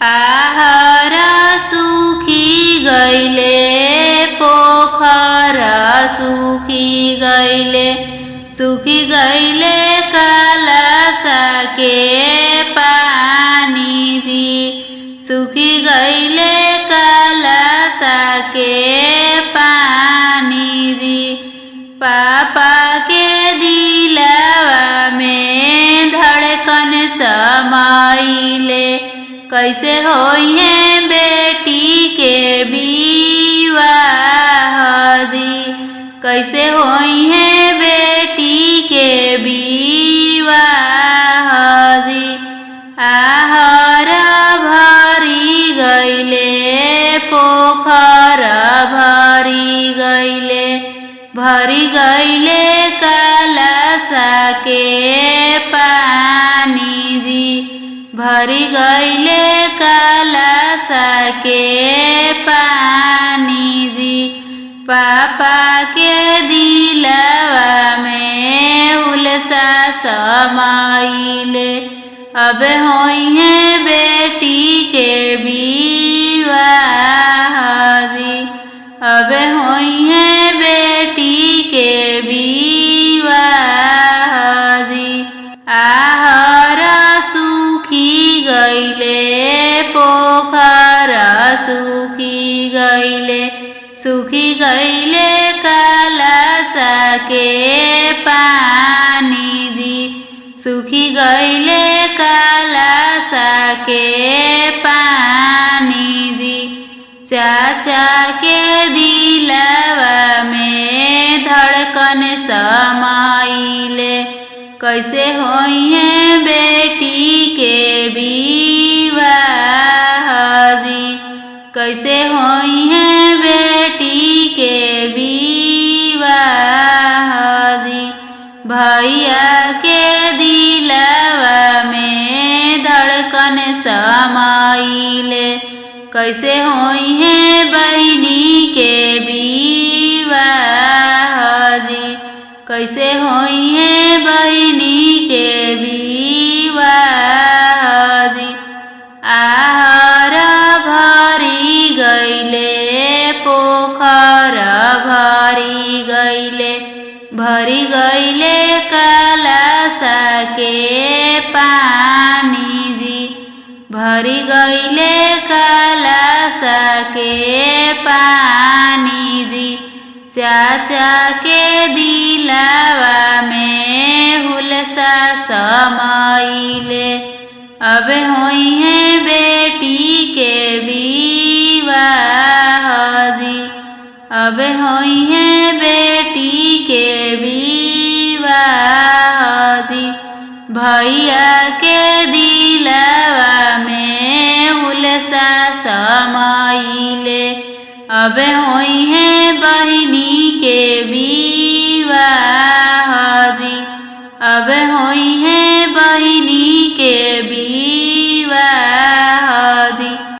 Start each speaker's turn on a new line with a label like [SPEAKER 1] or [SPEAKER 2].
[SPEAKER 1] आहरा सुखी गईले पोखरा सुखी गईले कलशा के पानी जी सुखी गईले कलशा के पानी जी। पापा के दिलवा में धड़कन समाइले कैसे होई है बेटी के विवाह जी कैसे होई है बेटी के विवाह जी। आहरा भरी गईले पोखरा भरी गईले कलशा के पानी जी भरी गईले कलशा के पानी जी। पापा के दिलवा में हुलसा समाइले अब होई है बेटी के विवाह जी अब होई है बेटी के विवाह जी। आहरा सुखी गईले पोखरा सुखी गईले कलशा के पानी जी सुखी गईले कलशा के पानी जी। चाचा के दिलवा में धड़कन समाइले कैसे होई है बेटी के विवाह जी कैसे होई है बेटी के विवाह जी। भैया के दिलवा में धड़कन समाइले कैसे होई है बहिनी के विवाह जी कैसे होई है बहिनी के विवाह जी। आहरा भरी गईले पोखरा भरी गईले कलशा के पानी जी भरी गईले कलशा के पानी जी। चाचा के दिलवा में हुलसा समाइले अब होई है बेटी के विवाह जी अब होई है बेटी के विवाह जी। भैया के दिलवा में हुलसा समाइले अब